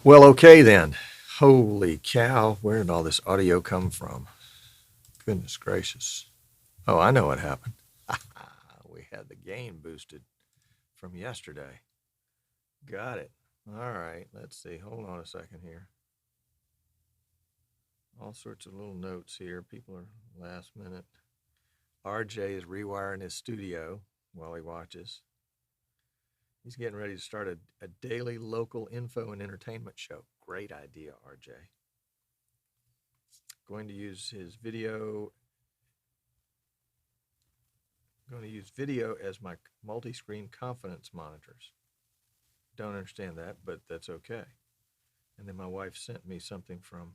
Well, okay then. Holy cow, where did all this audio come from? Goodness gracious. Oh, I know what happened. We had the gain boosted from yesterday. Got it. All right, let's see. Hold on a second here. All sorts of little notes here. People are last minute. RJ is rewiring his studio while he watches. He's getting ready to start a daily local info and entertainment show. Great idea, RJ. Going to use his video. I'm going to use video as my multi-screen confidence monitors. Don't understand that, but that's okay. And then my wife sent me something from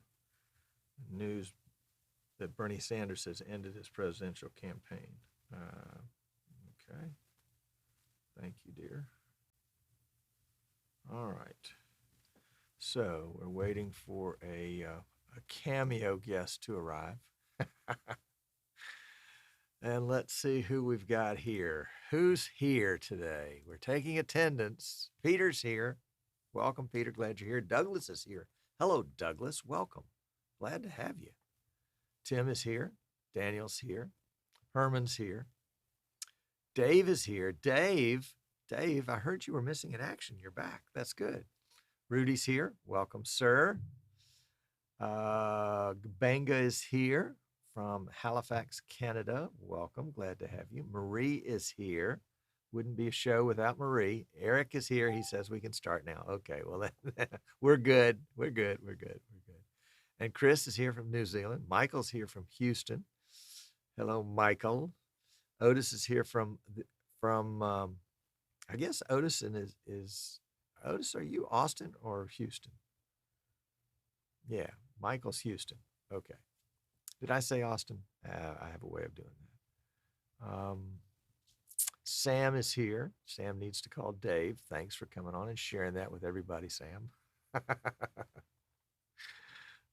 news that Bernie Sanders has ended his presidential campaign. Okay. Thank you, dear. All right. So we're waiting for a cameo guest to arrive. And let's see who we've got here. Who's here today? We're taking attendance. Peter's here. Welcome, Peter. Glad you're here. Douglas is here. Hello, Douglas. Welcome. Glad to have you. Tim is here. Daniel's here. Herman's here. Dave is here. Dave, I heard you were missing in action. You're back. That's good. Rudy's here. Welcome, sir. Banga is here from Halifax, Canada. Welcome. Glad to have you. Marie is here. Wouldn't be a show without Marie. Eric is here. He says we can start now. Okay, well, we're good. We're good. We're good. We're good. And Chris is here from New Zealand. Michael's here from Houston. Hello, Michael. Otis is here from I guess Otis is Otis, are you Austin or Houston? Yeah, Michael's Houston. Okay. Did I say Austin? I have a way of doing that. Sam is here. Sam needs to call Dave. Thanks for coming on and sharing that with everybody, Sam.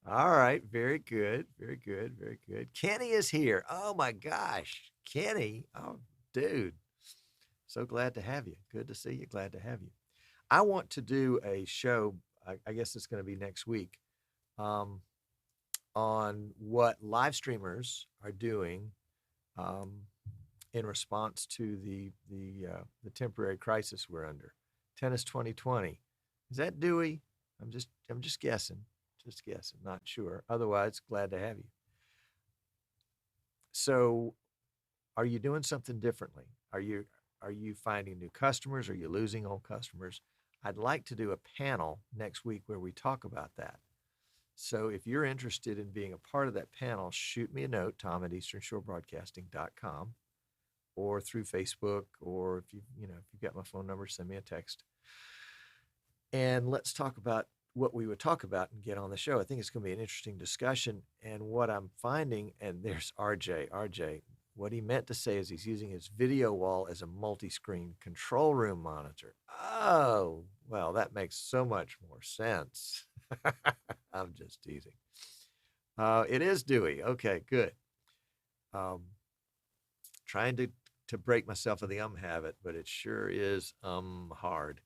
All right. Very good. Very good. Very good. Kenny is here. Oh my gosh. Kenny. Oh, dude. So glad to have you. Good to see you. Glad to have you. I want to do a show. I guess it's going to be next week. On what live streamers are doing in response to the temporary crisis we're under. Tennis 2020. Is that Dewey? I'm just guessing. Just guessing. Not sure. Otherwise, glad to have you. So, are you doing something differently? Are you finding new customers? Are you losing old customers? I'd like to do a panel next week where we talk about that. So if you're interested in being a part of that panel, shoot me a note, tom@easternshorebroadcasting.com, or through Facebook, or if you've got my phone number, send me a text. And let's talk about what we would talk about and get on the show. I think it's going to be an interesting discussion. And what I'm finding, and there's RJ, what he meant to say is he's using his video wall as a multi-screen control room monitor. Oh, well, that makes so much more sense. I'm just teasing. It is Dewey. Okay, good. Trying to break myself of the habit, but it sure is hard.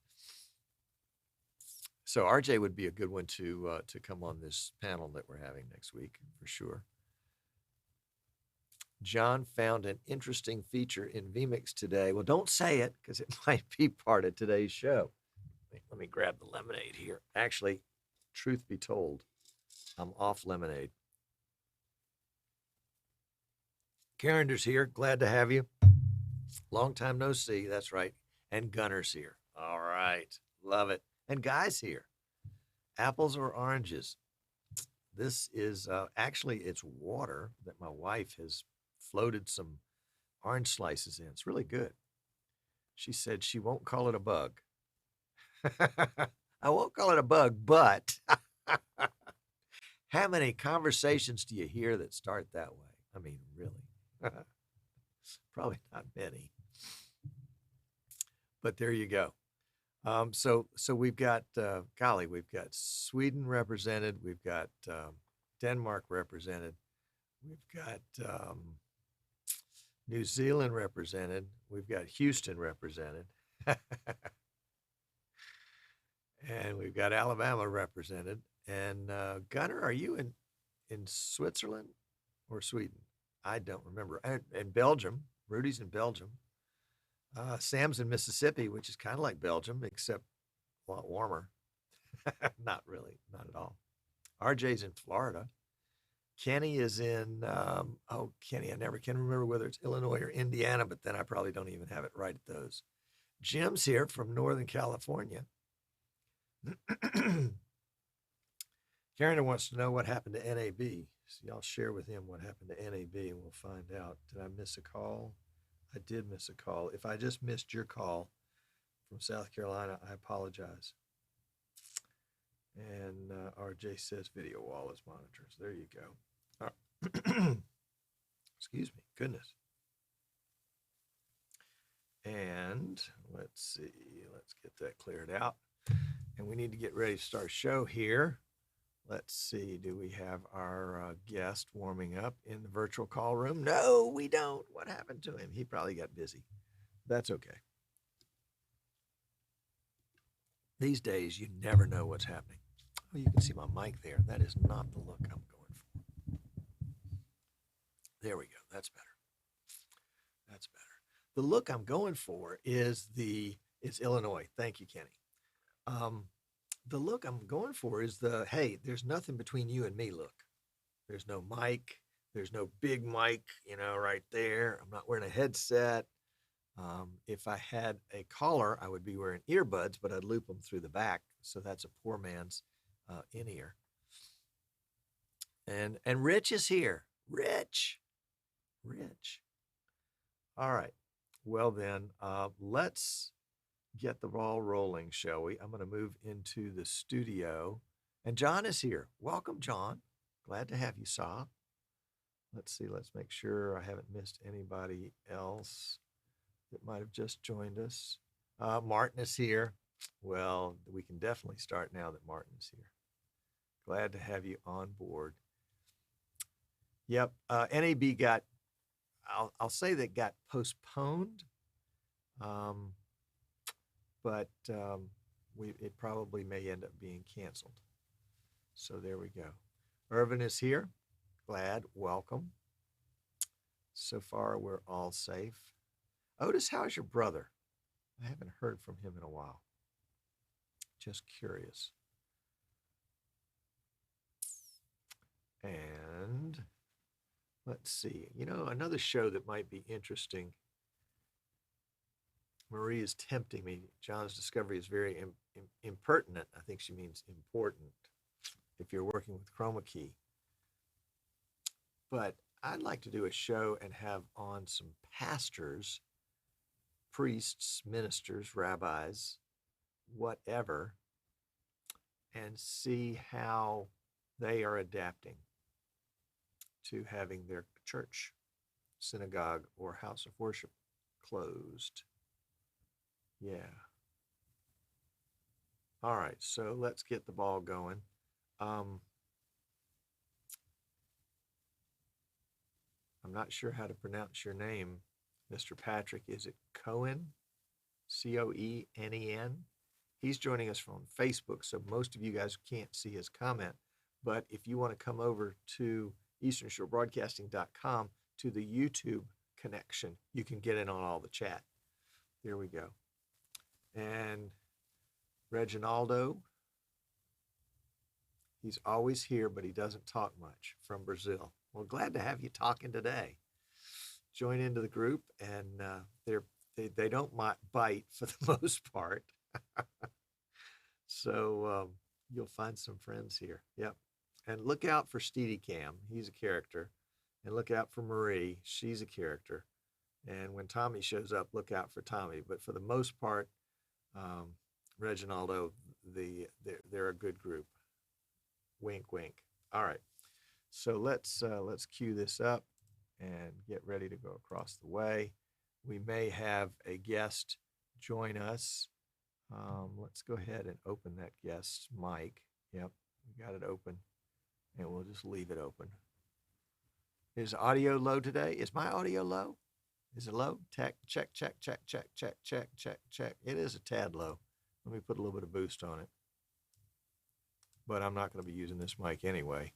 So RJ would be a good one to come on this panel that we're having next week for sure. John found an interesting feature in vMix today. Well, don't say it because it might be part of today's show. Let me grab the lemonade here. Actually, truth be told, I'm off lemonade. Carrender's here. Glad to have you. Long time no see. That's right. And Gunner's here. All right. Love it. And Guy's here. Apples or oranges? This is actually it's water that my wife has floated some orange slices in. It's really good. She said she won't call it a bug. I won't call it a bug, but how many conversations do you hear that start that way? I mean, really? Probably not many. But there you go. So we've got, we've got Sweden represented. We've got Denmark represented. We've got New Zealand represented. We've got Houston represented. And we've we've got Alabama represented. And Gunnar, are you in Switzerland or Sweden? I don't remember. And Belgium. Rudy's in Belgium. Sam's in Mississippi, which is kind of like Belgium, except a lot warmer. Not really, not at all. RJ's in Florida. Kenny is in, Kenny, I never can remember whether it's Illinois or Indiana, but then I probably don't even have it right at those. Jim's here from Northern California. Karen wants to know what happened to NAB. So y'all share with him what happened to NAB and we'll find out. Did I miss a call? I did miss a call. If I just missed your call from South Carolina, I apologize. And RJ says video wall is monitors. There you go. Excuse me. Goodness. And let's see. Let's get that cleared out. And we need to get ready to start show here. Let's see. Do we have our guest warming up in the virtual call room? No, we don't. What happened to him? He probably got busy. That's okay. These days, you never know what's happening. Oh, you can see my mic there. That is not the look I'm going for. There we go. That's better. That's better. The look I'm going for is Illinois. Thank you, Kenny. The look I'm going for is hey, there's nothing between you and me look. There's no mic. There's no big mic, right there. I'm not wearing a headset. If I had a collar, I would be wearing earbuds, but I'd loop them through the back. So that's a poor man's in-ear. And Rich is here. Rich. All right. Well then, let's get the ball rolling, shall we? I'm going to move into the studio. And John is here. Welcome, John. Glad to have you, Saw. Let's see. Let's make sure I haven't missed anybody else that might have just joined us. Martin is here. Well, we can definitely start now that Martin is here. Glad to have you on board. Yep. NAB got, I'll say that got postponed. But it probably may end up being canceled. So there we go. Irvin is here. Glad. Welcome. So far, we're all safe. Otis, how's your brother? I haven't heard from him in a while. Just curious. And let's see. Another show that might be interesting. Marie is tempting me. John's discovery is very impertinent. I think she means important if you're working with chroma key. But I'd like to do a show and have on some pastors, priests, ministers, rabbis, whatever, and see how they are adapting to having their church, synagogue, or house of worship closed. Yeah. All right, so let's get the ball going. I'm not sure how to pronounce your name, Mr. Patrick. Is it Cohen? Coenen? He's joining us from Facebook, so most of you guys can't see his comment. But if you want to come over to easternshorebroadcasting.com to the YouTube connection, you can get in on all the chat. There we go. And Reginaldo, he's always here, but he doesn't talk much, from Brazil. Well, glad to have you talking today. Join into the group, and they don't bite for the most part. So you'll find some friends here. Yep. And look out for Steadicam. He's a character. And look out for Marie. She's a character. And when Tommy shows up, look out for Tommy. But for the most part, Reginaldo, they're a good group. Wink, wink. All right. So let's cue this up and get ready to go across the way. We may have a guest join us. Let's go ahead and open that guest's mic. Yep, we got it open, and we'll just leave it open. Is audio low today? Is my audio low? Is it low? Check. It is a tad low. Let me put a little bit of boost on it. but I'm not going to be using this mic anyway.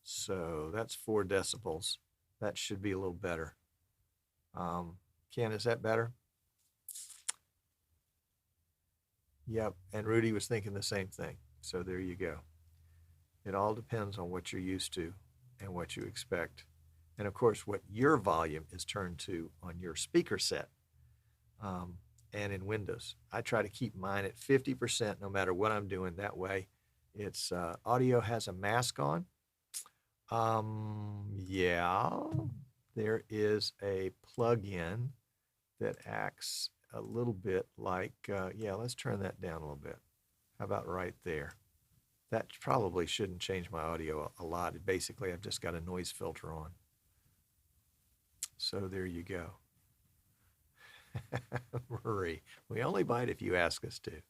So that's 4 decibels. That should be a little better. Ken, is that better? Yep, and Rudy was thinking the same thing. So there you go. It all depends on what you're used to and what you expect. And of course, what your volume is turned to on your speaker set. And in Windows, I try to keep mine at 50% no matter what I'm doing. That way, it's audio has a mask on. Yeah, there is a plug-in that acts a little bit like, yeah, let's turn that down a little bit. How about right there? That probably shouldn't change my audio a lot. Basically, I've just got a noise filter on. So there you go. Marie, we only bite if you ask us to.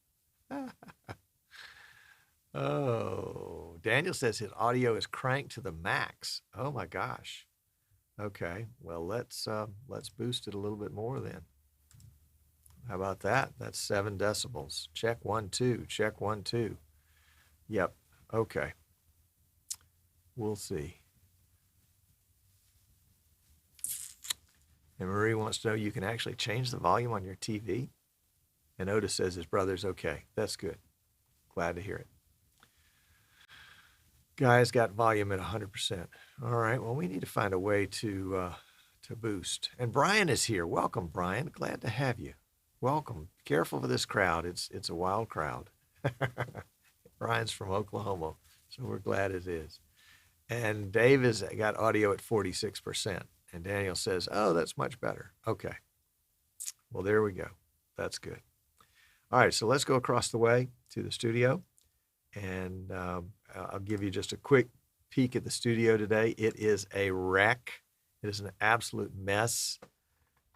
Oh, Daniel says his audio is cranked to the max. Oh my gosh. Okay, well let's boost it a little bit more then. How about that? That's 7 decibels. Check 1 2. Check 1 2. Yep. Okay. We'll see. And Marie wants to know you can actually change the volume on your TV. And Otis says his brother's okay. That's good. Glad to hear it. Guy's got volume at 100%. All right. Well, we need to find a way to boost. And Brian is here. Welcome, Brian. Glad to have you. Welcome. Careful for this crowd. It's a wild crowd. Brian's from Oklahoma, so we're glad it is. And Dave has got audio at 46%. And Daniel says, oh, that's much better. Okay. Well, there we go. That's good. All right, so let's go across the way to the studio. And I'll give you just a quick peek at the studio today. It is a wreck. It is an absolute mess.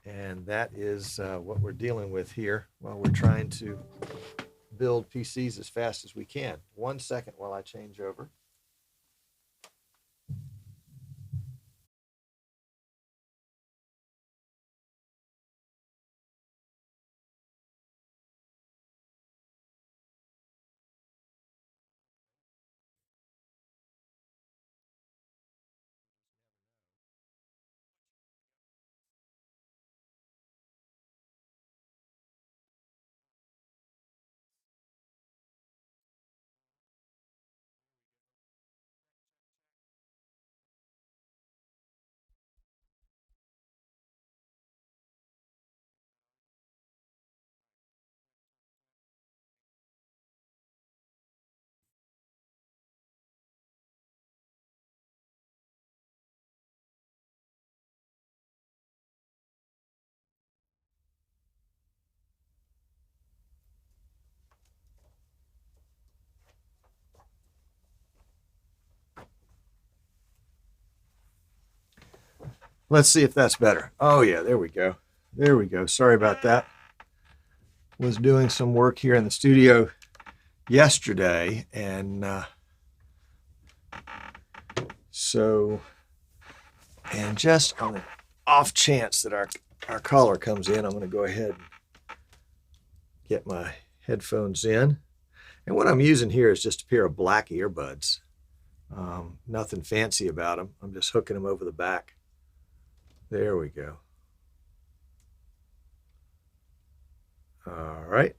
And that is what we're dealing with here while we're trying to build PCs as fast as we can. 1 second while I change over. Let's see if that's better. Oh, yeah, there we go. There we go. Sorry about that. Was doing some work here in the studio yesterday, and just on the off chance that our caller comes in, I'm going to go ahead and get my headphones in. And what I'm using here is just a pair of black earbuds. Nothing fancy about them. I'm just hooking them over the back. There we go. All right.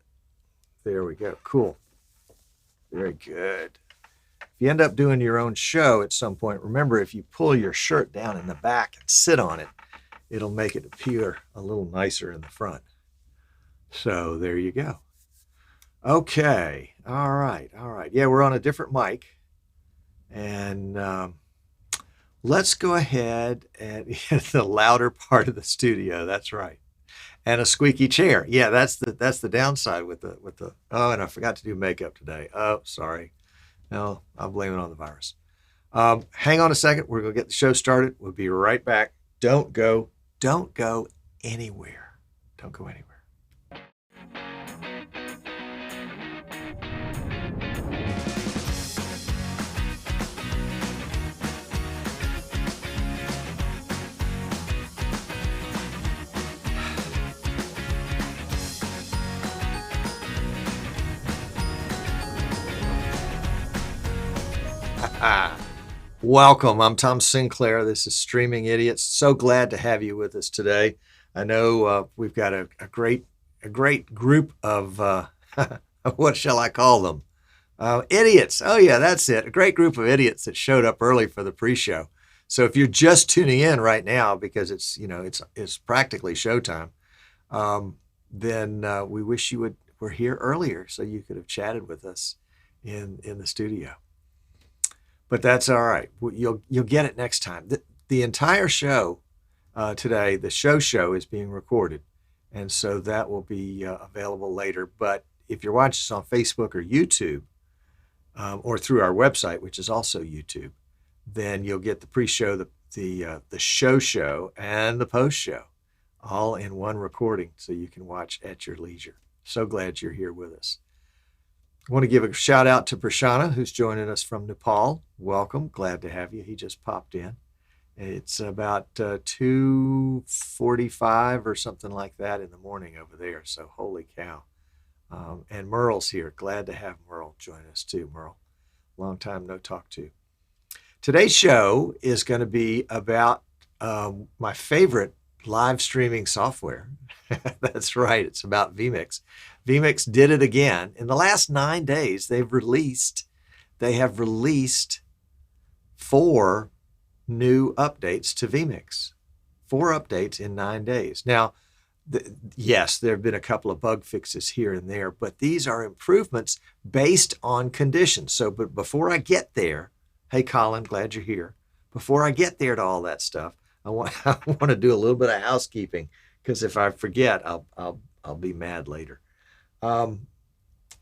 There we go. Cool. Very good. If you end up doing your own show at some point, remember if you pull your shirt down in the back and sit on it, it'll make it appear a little nicer in the front. So there you go. Okay. All right. All right. Yeah, we're on a different mic. And let's go ahead and the louder part of the studio. That's right. And a squeaky chair. Yeah, that's the downside with the oh, and I forgot to do makeup today. Oh, sorry. No, I'll blame it on the virus. Hang on a second. We're going to get the show started. We'll be right back. Don't go anywhere. Don't go anywhere. Welcome. I'm Tom Sinclair. This is Streaming Idiots. So glad to have you with us today. I know we've got a great group of what shall I call them? Idiots. Oh yeah, that's it. A great group of idiots that showed up early for the pre-show. So if you're just tuning in right now because it's practically showtime, then we wish you were here earlier so you could have chatted with us in the studio. But that's all right. You'll get it next time. The entire show today, the show is being recorded, and so that will be available later. But if you're watching us on Facebook or YouTube, or through our website, which is also YouTube, then you'll get the pre-show, the show, and the post-show, all in one recording, so you can watch at your leisure. So glad you're here with us. I want to give a shout out to Prashana, who's joining us from Nepal. Welcome. Glad to have you. He just popped in. It's about 2:45 or something like that in the morning over there. So holy cow. And Merle's here. Glad to have Merle join us too. Merle, long time no talk to. Today's show is going to be about my favorite live streaming software. That's right. It's about vMix. vMix did it again. In the last 9 days, they have released 4 new updates to vMix. 4 updates in 9 days. Now, yes, there have been a couple of bug fixes here and there, but these are improvements based on conditions. So, but before I get there, hey, Colin, glad you're here. Before I get there to all that stuff, I want to do a little bit of housekeeping, because if I forget, I'll be mad later.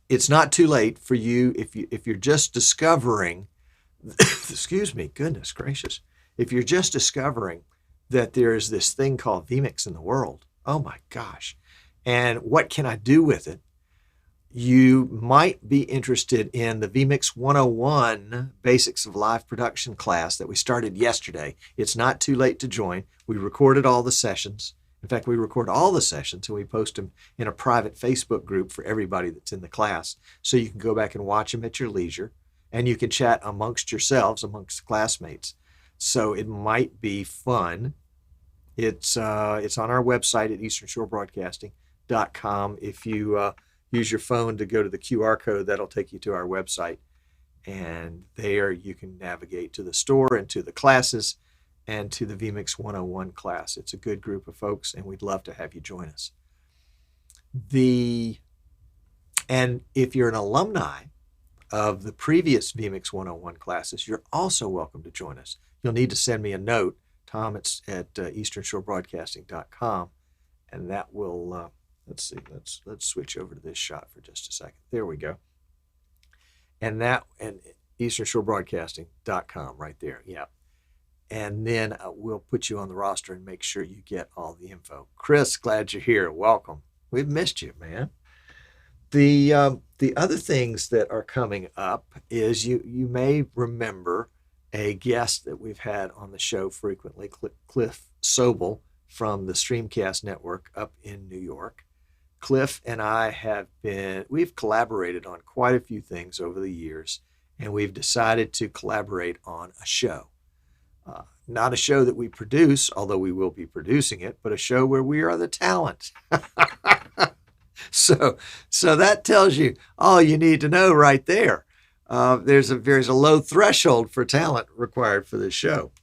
It's not too late for you if you're just discovering. Excuse me, goodness gracious! If you're just discovering that there is this thing called vMix in the world, oh my gosh! And what can I do with it? You might be interested in the vMix 101 Basics of Live Production class that we started yesterday. It's not too late to join. We recorded all the sessions. In fact, we record all the sessions and we post them in a private Facebook group for everybody that's in the class. So you can go back and watch them at your leisure, and you can chat amongst yourselves, amongst classmates. So it might be fun. It's on our website at easternshorebroadcasting.com. If you use your phone to go to the QR code, that'll take you to our website. And there you can navigate to the store and to the classes and to the vMix 101 class. It's a good group of folks, and we'd love to have you join us. And if you're an alumni of the previous vMix 101 classes, you're also welcome to join us. You'll need to send me a note, Tom, it's at easternshorebroadcasting.com, and that will... let's see. Let's switch over to this shot for just a second. There we go. And easternshorebroadcasting.com right there. Yeah. And then we'll put you on the roster and make sure you get all the info. Chris, glad you're here. Welcome. We've missed you, man. The other things that are coming up is you may remember a guest that we've had on the show frequently, Cliff Sobel from the Streamcast Network up in New York. Cliff and I we've collaborated on quite a few things over the years, and we've decided to collaborate on a show. Not a show that we produce, although we will be producing it, but a show where we are the talent. So that tells you all you need to know right there. There's a low threshold for talent required for this show.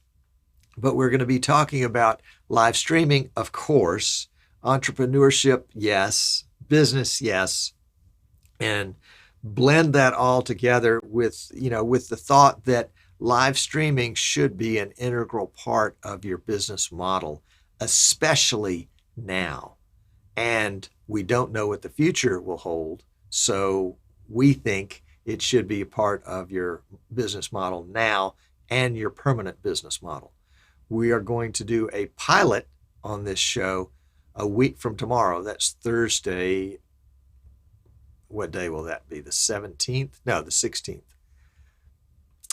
But we're going to be talking about live streaming, of course, entrepreneurship, yes, business, yes, and blend that all together with the thought that live streaming should be an integral part of your business model, especially now. And we don't know what the future will hold, so we think it should be a part of your business model now and your permanent business model. We are going to do a pilot on this show a week from tomorrow. That's Thursday. What day will that be? The 17th? No, the 16th.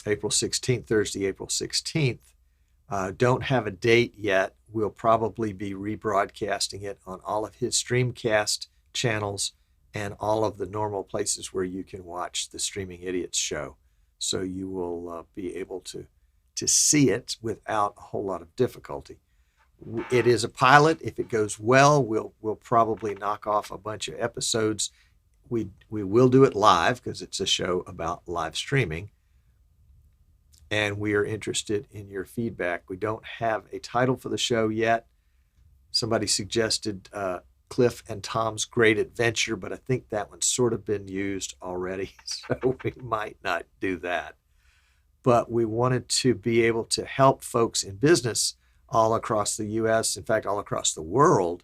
April 16th, Thursday, April 16th. Don't have a date yet. We'll probably be rebroadcasting it on all of his Streamcast channels and all of the normal places where you can watch the Streaming Idiots show. so you will be able to see it without a whole lot of difficulty. It is a pilot. If it goes well, we'll probably knock off a bunch of episodes. We will do it live because it's a show about live streaming, and we are interested in your feedback. We don't have a title for the show yet. Somebody suggested Cliff and Tom's Great Adventure, but I think that one's sort of been used already, so we might not do that. But we wanted to be able to help folks in business all across the U.S., in fact, all across the world,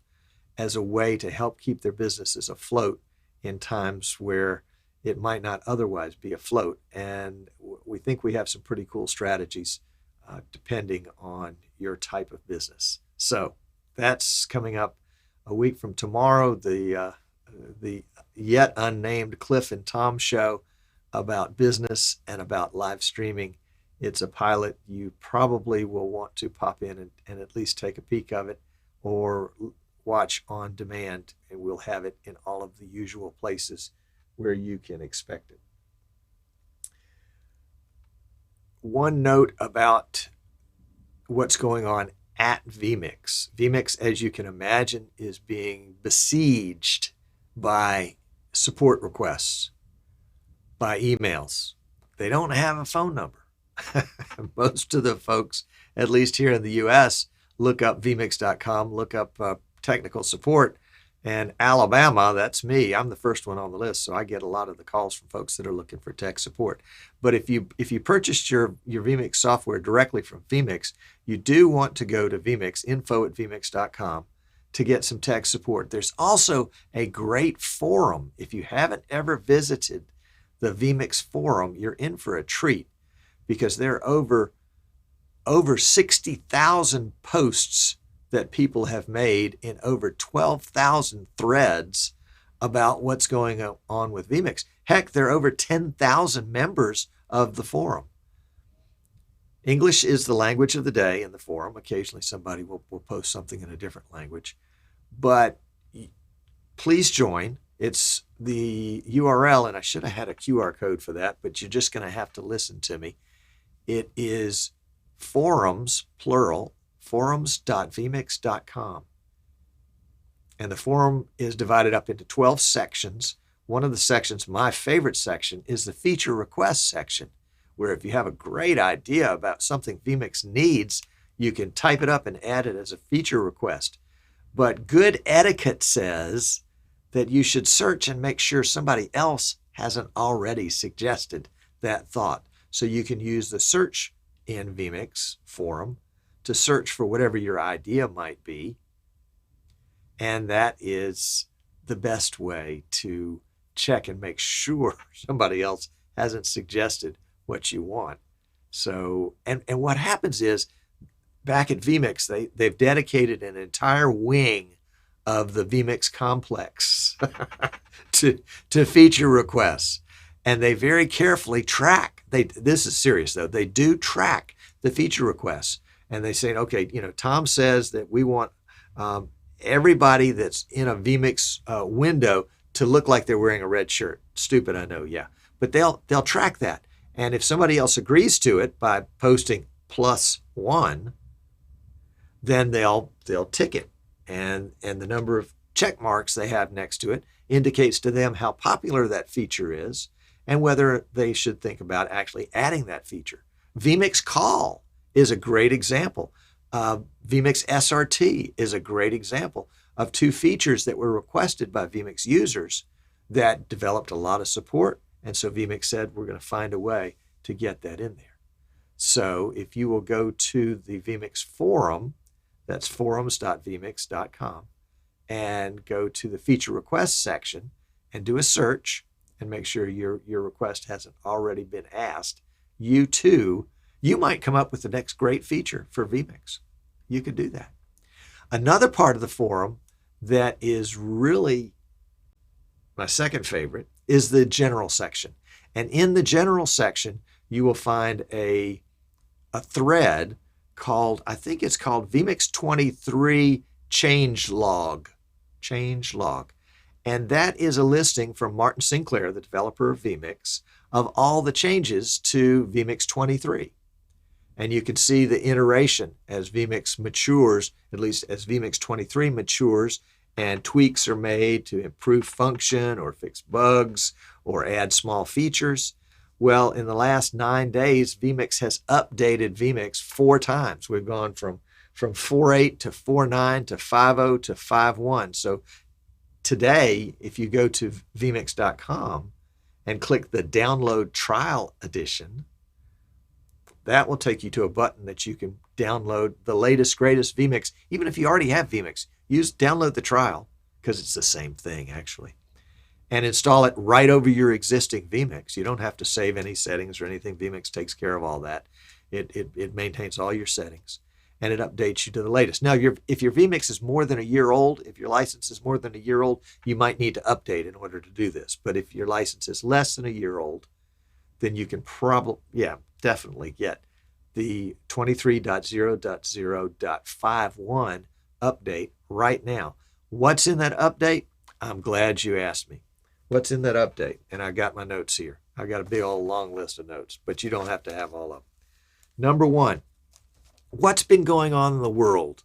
as a way to help keep their businesses afloat in times where it might not otherwise be afloat. And we think we have some pretty cool strategies depending on your type of business. So that's coming up a week from tomorrow, the yet unnamed Cliff and Tom show about business and about live streaming. It's a pilot. You probably will want to pop in and at least take a peek of it, or watch on demand, and we'll have it in all of the usual places where you can expect it. One note about what's going on at vMix. vMix, as you can imagine, is being besieged by support requests, by emails. They don't have a phone number. Most of the folks, at least here in the US, look up vmix.com, look up technical support, and Alabama, that's me. I'm the first one on the list, so I get a lot of the calls from folks that are looking for tech support. But if you purchased your vMix software directly from vMix, you do want to go to vMix, info@vmix.com, to get some tech support. There's also a great forum. If you haven't ever visited the vMix forum, you're in for a treat, because there are over 60,000 posts that people have made in over 12,000 threads about what's going on with vMix. Heck, there are over 10,000 members of the forum. English is the language of the day in the forum. Occasionally somebody will post something in a different language. But please join. It's the URL, and I should have had a QR code for that, but you're just going to have to listen to me. It is forums, plural, forums.vmix.com. And the forum is divided up into 12 sections. One of the sections, my favorite section, is the feature request section, where if you have a great idea about something vMix needs, you can type it up and add it as a feature request. But good etiquette says that you should search and make sure somebody else hasn't already suggested that thought. So you can use the search in vMix forum to search for whatever your idea might be. And that is the best way to check and make sure somebody else hasn't suggested what you want. So, and what happens is, back at vMix, they've dedicated an entire wing of the vMix complex to feature requests. And they very carefully track. This is serious though. They do track the feature requests. And they say, okay, Tom says that we want everybody that's in a vMix window to look like they're wearing a red shirt. Stupid, I know, yeah. But they'll track that. And if somebody else agrees to it by posting +1, then they'll tick it. And the number of check marks they have next to it indicates to them how popular that feature is and whether they should think about actually adding that feature. vMix Call is a great example. vMix SRT is a great example of two features that were requested by vMix users that developed a lot of support. And so vMix said, we're going to find a way to get that in there. So if you will go to the vMix forum, that's forums.vmix.com, and go to the feature request section and do a search and make sure your request hasn't already been asked, you might come up with the next great feature for vMix. You could do that. Another part of the forum that is really my second favorite is the general section. And in the general section, you will find a thread called, I think it's called vMix 23 change log. And that is a listing from Martin Sinclair, the developer of vMix, of all the changes to vMix 23. And you can see the iteration as vMix matures, at least as vMix 23 matures, and tweaks are made to improve function or fix bugs or add small features. Well, in the last 9 days, vMix has updated vMix 4 times. We've gone from 4.8 to 4.9 to 5.0 to 5.1. So today, if you go to vmix.com and click the download trial edition, that will take you to a button that you can download the latest, greatest vMix. Even if you already have vMix, download the trial, because it's the same thing actually, and install it right over your existing vMix. You don't have to save any settings or anything. vMix takes care of all that. It maintains all your settings, and it updates you to the latest. Now, if your vMix is more than a year old, if your license is more than a year old, you might need to update in order to do this. But if your license is less than a year old, then you can definitely get the 23.0.0.51 update right now. What's in that update? I'm glad you asked me. What's in that update? And I got my notes here. I got a big old long list of notes, but you don't have to have all of them. Number one, what's been going on in the world?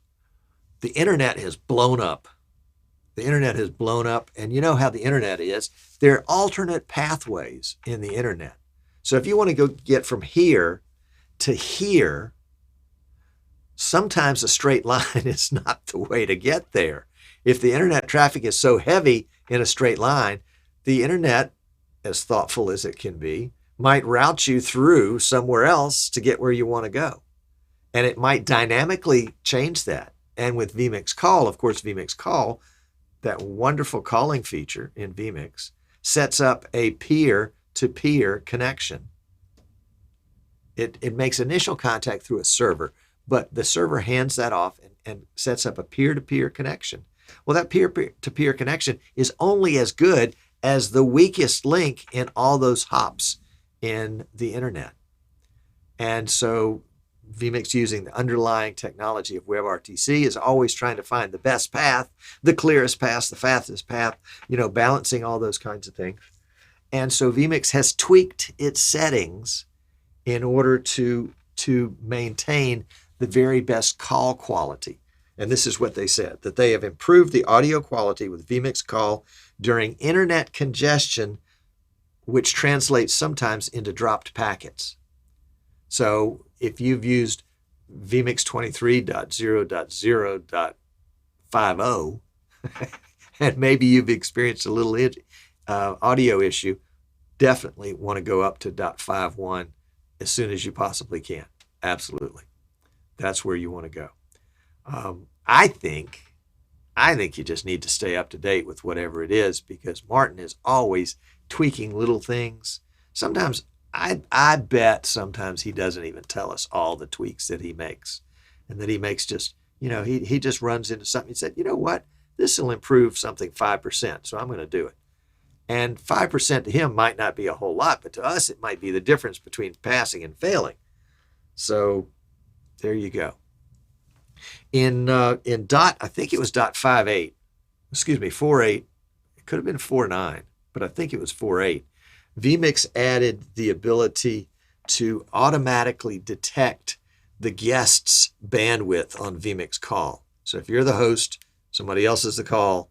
The internet has blown up. The internet has blown up, and you know how the internet is. There are alternate pathways in the internet. So if you want to go get from here to here, sometimes a straight line is not the way to get there. If the internet traffic is so heavy in a straight line, the internet, as thoughtful as it can be, might route you through somewhere else to get where you want to go. And it might dynamically change that. And with vMix Call, of course, vMix Call, that wonderful calling feature in vMix, sets up a peer-to-peer connection. It makes initial contact through a server, but the server hands that off and sets up a peer-to-peer connection. Well, that peer-to-peer connection is only as good as the weakest link in all those hops in the internet. And so vMix, using the underlying technology of WebRTC, is always trying to find the best path, the clearest path, the fastest path, balancing all those kinds of things. And so vMix has tweaked its settings in order to maintain the very best call quality. And this is what they said, that they have improved the audio quality with vMix Call during internet congestion, which translates sometimes into dropped packets. So if you've used vMix 23.0.0.50 and maybe you've experienced a little audio issue, definitely want to go up to .51 as soon as you possibly can. Absolutely. That's where you want to go. I think you just need to stay up to date with whatever it is, because Martin is always tweaking little things. Sometimes I bet sometimes he doesn't even tell us all the tweaks that he makes, and that he makes just, he just runs into something. He said, you know what, this will improve something 5%, so I'm going to do it. And 5% to him might not be a whole lot, but to us, it might be the difference between passing and failing. So there you go. In dot, I think it was .58, 4.8. It could have been 4.9, but I think it was 4.8. vMix added the ability to automatically detect the guest's bandwidth on vMix Call. So if you're the host, somebody else is the call,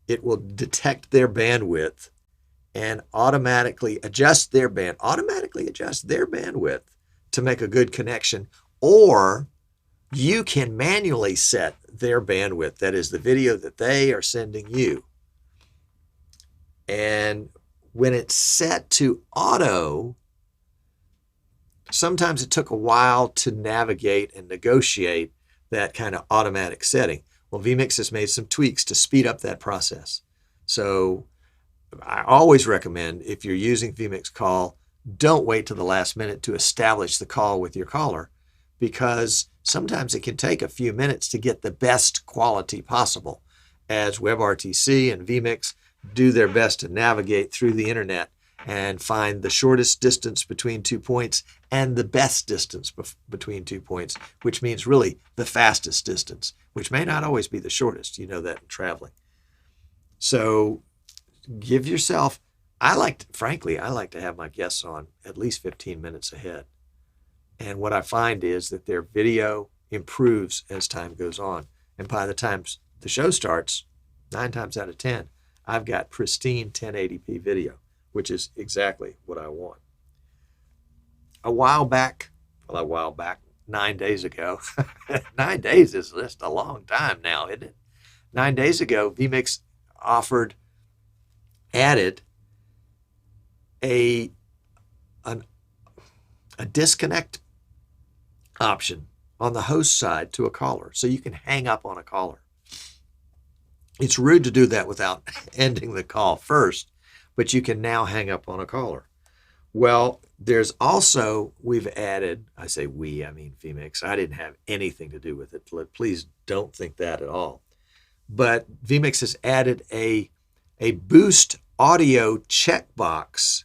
it will detect their bandwidth and automatically adjust their bandwidth to make a good connection. Or you can manually set their bandwidth, that is the video that they are sending you. And when it's set to auto, sometimes it took a while to navigate and negotiate that kind of automatic setting. Well, vMix has made some tweaks to speed up that process. So I always recommend, if you're using vMix Call, don't wait till the last minute to establish the call with your caller, because sometimes it can take a few minutes to get the best quality possible, as WebRTC and vMix do their best to navigate through the internet and find the shortest distance between 2 points and the best distance between 2 points, which means really the fastest distance, which may not always be the shortest. You know that in traveling. So give yourself, frankly, I like to have my guests on at least 15 minutes ahead. And what I find is that their video improves as time goes on. And by the time the show starts, 9 times out of 10, I've got pristine 1080p video, which is exactly what I want. A while back, 9 days ago, 9 days is just a long time now, isn't it? 9 days ago, vMix added a disconnect option on the host side to a caller, so you can hang up on a caller. It's rude to do that without ending the call first, but you can now hang up on a caller. Well, there's also, we've added, I say we, I mean vMix. I didn't have anything to do with it. Please don't think that at all. But vMix has added a boost audio checkbox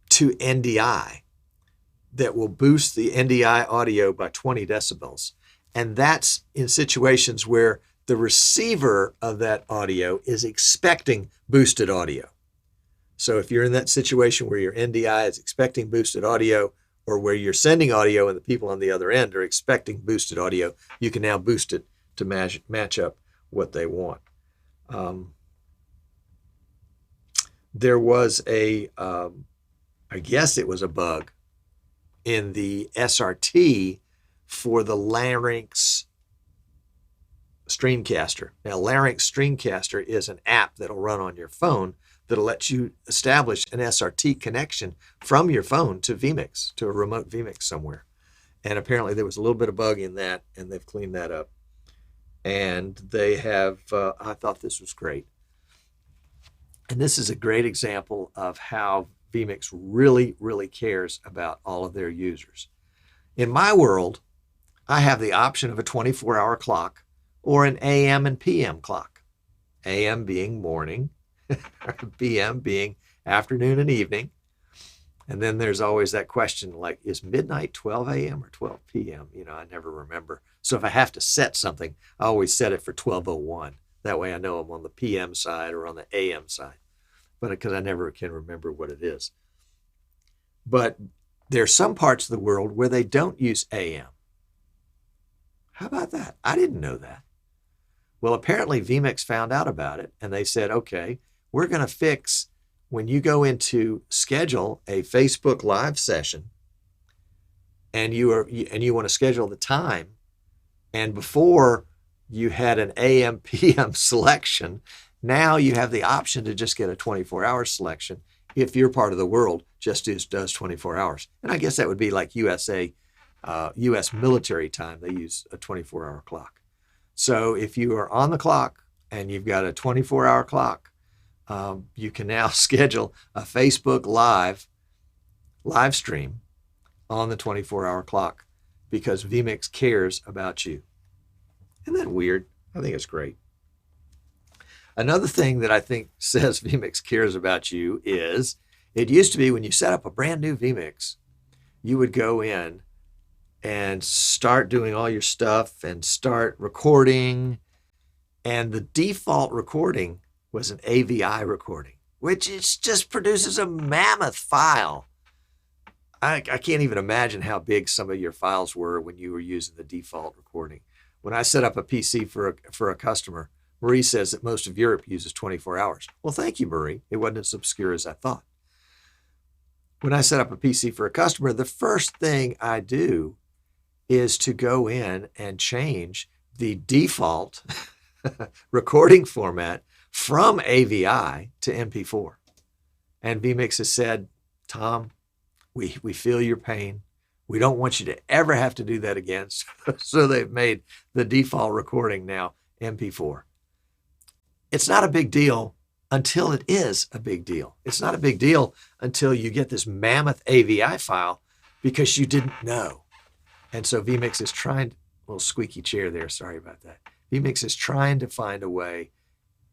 to NDI that will boost the NDI audio by 20 decibels. And that's in situations where the receiver of that audio is expecting boosted audio. So if you're in that situation where your NDI is expecting boosted audio, or where you're sending audio and the people on the other end are expecting boosted audio, you can now boost it to match up what they want. There was I guess it was a bug in the SRT for the Larynx Streamcaster. Now, Larynx Streamcaster is an app that'll run on your phone that'll let you establish an SRT connection from your phone to vMix, to a remote vMix somewhere. And apparently there was a little bit of bug in that, and they've cleaned that up. And they have, I thought this was great. And this is a great example of how vMix really, really cares about all of their users. In my world, I have the option of a 24-hour clock or an AM and PM clock. AM being morning, PM being afternoon and evening. And then there's always that question, like, is midnight 12 a.m. or 12 p.m.? You know, I never remember. So if I have to set something, I always set it for 12:01. That way I know I'm on the PM side or on the AM side, but because I never can remember what it is. But there's some parts of the world where they don't use AM. How about that? I didn't know that. Well, apparently vMix found out about it, and they said, okay, we're going to fix when you go into schedule a Facebook Live session, and you want to schedule the time, and before you had an AM PM selection, now you have the option to just get a 24-hour selection if your part of the world just does 24 hours. And I guess that would be like US military time. They use a 24-hour clock. So if you are on the clock and you've got a 24-hour clock, you can now schedule a Facebook live stream on the 24-hour clock because vMix cares about you. Isn't that weird? I think it's great. Another thing that I think says vMix cares about you is, it used to be when you set up a brand new vMix, you would go in and start doing all your stuff and start recording. And the default recording was an AVI recording, which just produces a mammoth file. I can't even imagine how big some of your files were when you were using the default recording. When I set up a PC for a customer, Marie says that most of Europe uses 24 hours. Well, thank you, Marie. It wasn't as obscure as I thought. When I set up a PC for a customer, the first thing I do is to go in and change the default recording format from AVI to MP4. And vMix has said, Tom, we feel your pain. We don't want you to ever have to do that again. So they've made the default recording now MP4. It's not a big deal until it is a big deal. It's not a big deal until you get this mammoth AVI file because you didn't know. And so vMix is trying, a little squeaky chair there, sorry about that. vMix is trying to find a way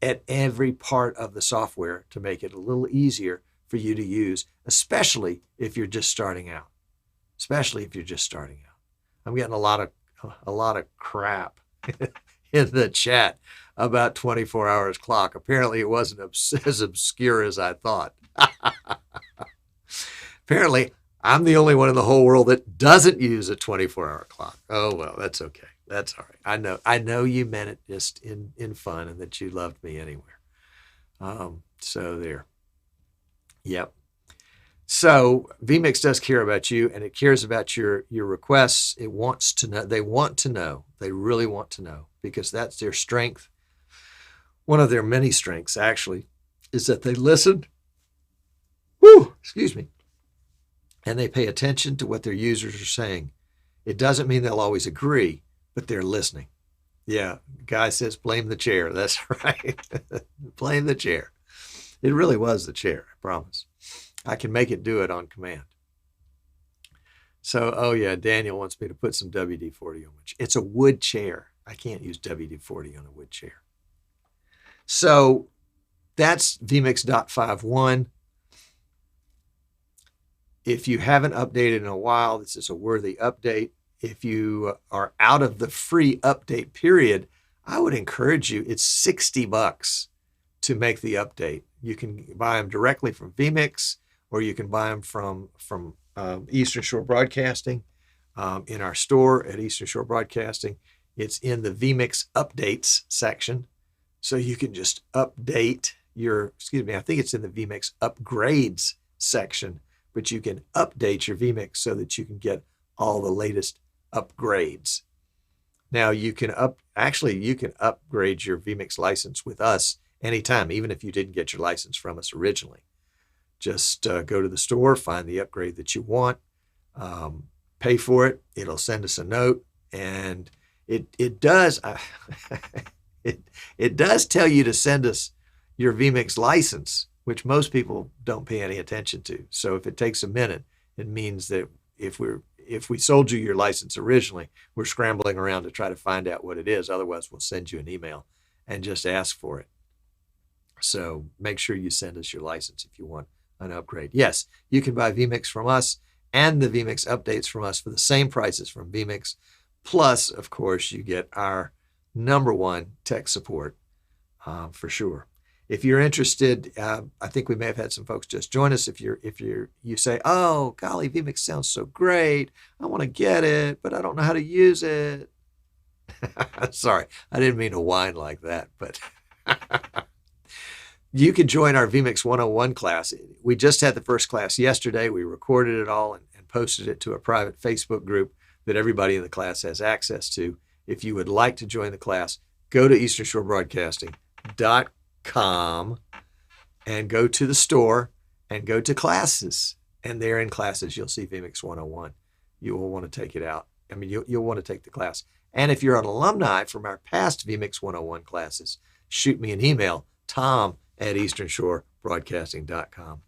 at every part of the software to make it a little easier for you to use, especially if you're just starting out. I'm getting a lot of crap in the chat about 24 hours clock. Apparently it wasn't as obscure as I thought. Apparently I'm the only one in the whole world that doesn't use a 24-hour clock. Oh, well, that's okay. That's all right. I know you meant it just in fun and that you loved me anywhere. So there. Yep. So vMix does care about you, and it cares about your requests. It wants to know. They want to know. They really want to know, because that's their strength. One of their many strengths, actually, is that they listen. Excuse me. And they pay attention to what their users are saying. It doesn't mean they'll always agree, but they're listening. Yeah, guy says blame the chair. That's right. Blame the chair. It really was the chair, I promise. I can make it do it on command. So, oh yeah, Daniel wants me to put some WD-40 on which it's a wood chair. I can't use WD-40 on a wood chair. So that's vMix.5.1. If you haven't updated in a while, this is a worthy update. If you are out of the free update period, I would encourage you. It's $60 to make the update. You can buy them directly from vMix, or you can buy them from Eastern Shore Broadcasting in our store at Eastern Shore Broadcasting. It's in the vMix updates section. So you can just update I think it's in the vMix upgrades section, but you can update your vMix so that you can get all the latest upgrades. Now you can upgrade your vMix license with us anytime, even if you didn't get your license from us originally. Just go to the store, find the upgrade that you want, pay for it. It'll send us a note, and it does it does tell you to send us your vMix license, which most people don't pay any attention to. So if it takes a minute, it means that if we sold you your license originally, we're scrambling around to try to find out what it is. Otherwise, we'll send you an email and just ask for it. So make sure you send us your license if you want an upgrade. Yes, you can buy vMix from us and the vMix updates from us for the same prices from vMix. Plus, of course, you get our #1 tech support for sure. If you're interested, I think we may have had some folks just join us. If you say, oh, golly, vMix sounds so great. I want to get it, but I don't know how to use it. Sorry, I didn't mean to whine like that, but you can join our vMix 101 class. We just had the first class yesterday. We recorded it all and posted it to a private Facebook group that everybody in the class has access to. If you would like to join the class, go to easternshorebroadcasting.com and go to the store and go to classes. And there in classes, you'll see vMix 101. You will want to take it out. I mean, you'll want to take the class. And if you're an alumni from our past vMix 101 classes, shoot me an email, tom@easternshorebroadcasting.com.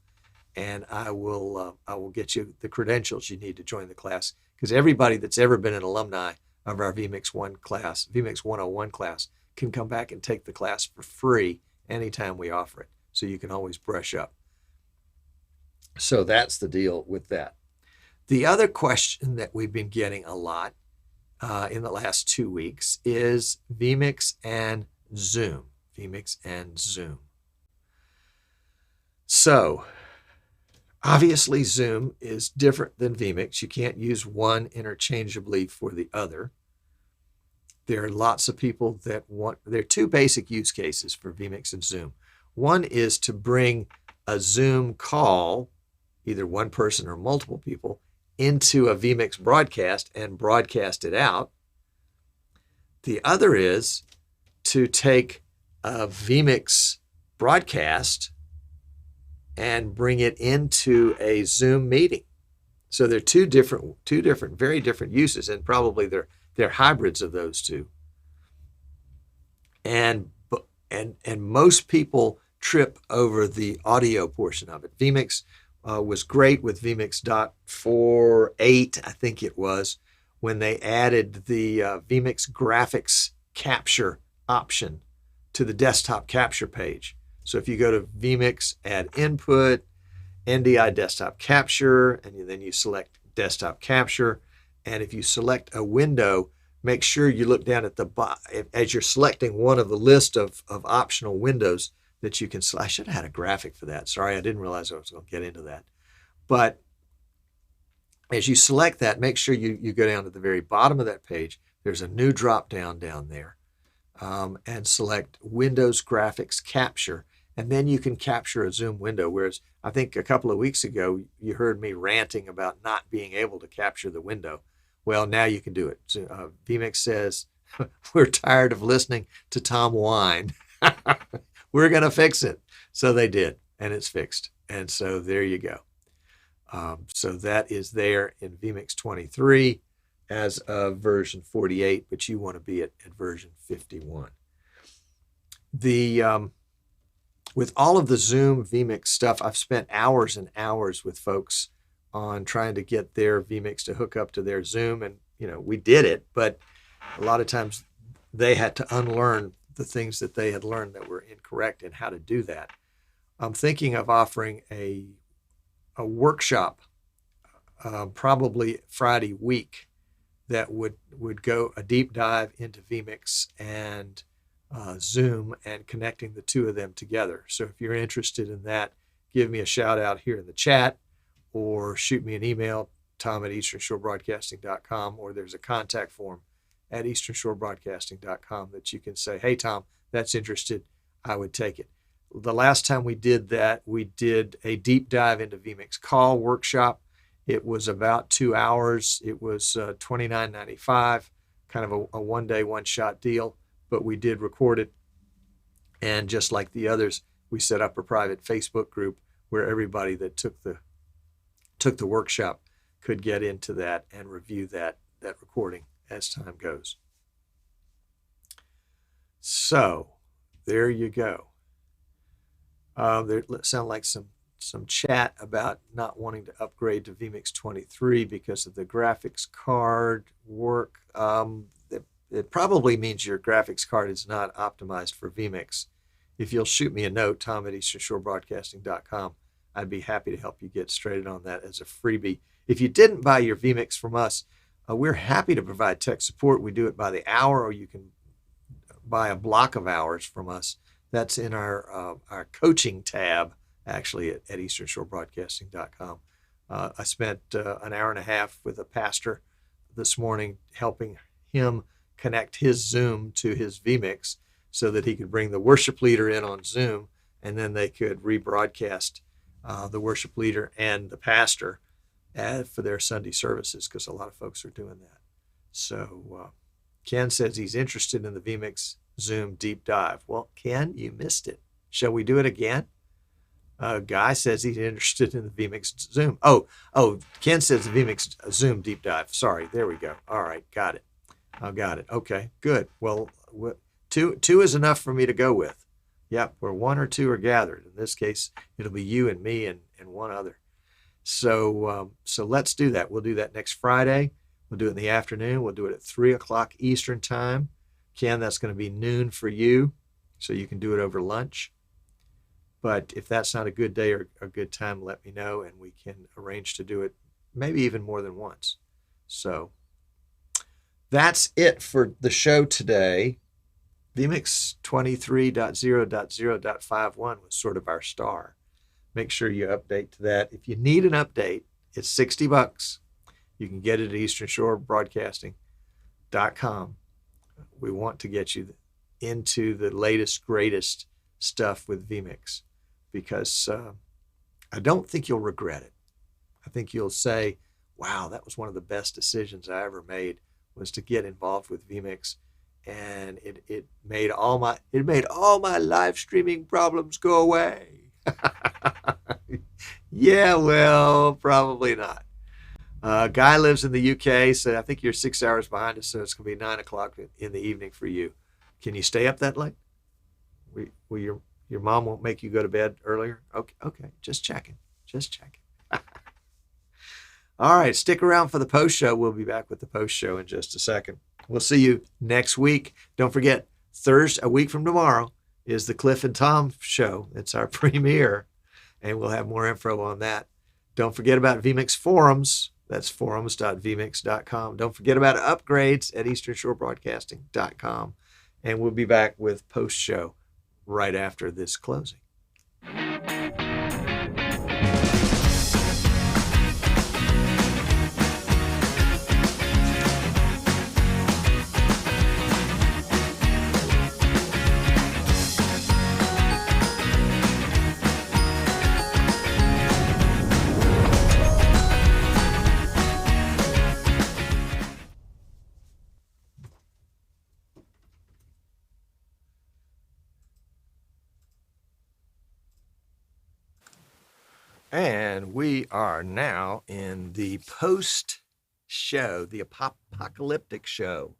And I will get you the credentials you need to join the class, because everybody that's ever been an alumni of our vMix 101 class, can come back and take the class for free anytime we offer it. So you can always brush up. So that's the deal with that. The other question that we've been getting a lot in the last 2 weeks is vMix and Zoom. vMix and Zoom. So obviously Zoom is different than vMix. You can't use one interchangeably for the other. There are lots of people there are two basic use cases for vMix and Zoom. One is to bring a Zoom call, either one person or multiple people, into a vMix broadcast and broadcast it out. The other is to take a vMix broadcast and bring it into a Zoom meeting. So they're two different, very different uses, and probably they're hybrids of those two. And most people trip over the audio portion of it. vMix was great with vMix.4.8, I think it was, when they added the vMix graphics capture option to the desktop capture page. So if you go to vMix, add input, NDI desktop capture, and then you select desktop capture. And if you select a window, make sure you look down at the as you're selecting one of the list of optional windows that you can select. I should have had a graphic for that. Sorry, I didn't realize I was going to get into that. But as you select that, make sure you go down to the very bottom of that page. There's a new drop down there, and select Windows Graphics Capture. And then you can capture a Zoom window. Whereas I think a couple of weeks ago, you heard me ranting about not being able to capture the window. Well, now you can do it. So, vMix says, we're tired of listening to Tom whine. We're going to fix it. So they did, and it's fixed. And so there you go. So that is there in vMix 23 as of version 48, but you want to be at version 51. With all of the Zoom vMix stuff, I've spent hours and hours with folks on trying to get their vMix to hook up to their Zoom. And, we did it, but a lot of times they had to unlearn the things that they had learned that were incorrect and how to do that. I'm thinking of offering a workshop, probably Friday week, that would go a deep dive into vMix and Zoom and connecting the two of them together. So if you're interested in that, give me a shout out here in the chat or shoot me an email, tom@easternshorebroadcasting.com, or there's a contact form at easternshorebroadcasting.com that you can say, hey, Tom, that's interested. I would take it. The last time we did that, we did a deep dive into vMix call workshop. It was about 2 hours. It was $29.95, kind of a one-day, one-shot deal. But we did record it. And just like the others, we set up a private Facebook group where everybody that took the workshop could get into that and review that recording as time goes. So there you go. There sound like some chat about not wanting to upgrade to vMix 23 because of the graphics card work. It probably means your graphics card is not optimized for vMix. If you'll shoot me a note, tom@easternshorebroadcasting.com, I'd be happy to help you get straightened on that as a freebie. If you didn't buy your vMix from us, we're happy to provide tech support. We do it by the hour, or you can buy a block of hours from us. That's in our coaching tab, actually, at easternshorebroadcasting.com. I spent an hour and a half with a pastor this morning helping him connect his Zoom to his vMix so that he could bring the worship leader in on Zoom, and then they could rebroadcast the worship leader and the pastor for their Sunday services, because a lot of folks are doing that. So Ken says he's interested in the vMix Zoom deep dive. Well, Ken, you missed it. Shall we do it again? Guy says he's interested in the vMix Zoom. Oh, Ken says the vMix Zoom deep dive. Sorry, there we go. All right, got it. I got it. Okay, good. Well, two is enough for me to go with. Yep, where one or two are gathered. In this case, it'll be you and me and one other. So let's do that. We'll do that next Friday. We'll do it in the afternoon. We'll do it at 3 o'clock Eastern time. Ken, that's going to be noon for you, so you can do it over lunch. But if that's not a good day or a good time, let me know, and we can arrange to do it maybe even more than once. So that's it for the show today. vMix 23.0.0.51 was sort of our star. Make sure you update to that. If you need an update, it's $60. You can get it at easternshorebroadcasting.com. We want to get you into the latest, greatest stuff with vMix, because I don't think you'll regret it. I think you'll say, wow, that was one of the best decisions I ever made, was to get involved with vMix, and it made all my live streaming problems go away. Yeah, well, probably not. Guy lives in the UK, so I think you're 6 hours behind us, so it's going to be 9 o'clock in the evening for you. Can you stay up that late? Will your mom won't make you go to bed earlier? Okay, just checking. All right, stick around for the post show. We'll be back with the post show in just a second. We'll see you next week. Don't forget, Thursday, a week from tomorrow, is the Cliff and Tom show. It's our premiere, and we'll have more info on that. Don't forget about vMix forums. That's forums.vmix.com. Don't forget about upgrades at easternshorebroadcasting.com. And we'll be back with post-show right after this closing. And we are now in the post-show, the apocalyptic show.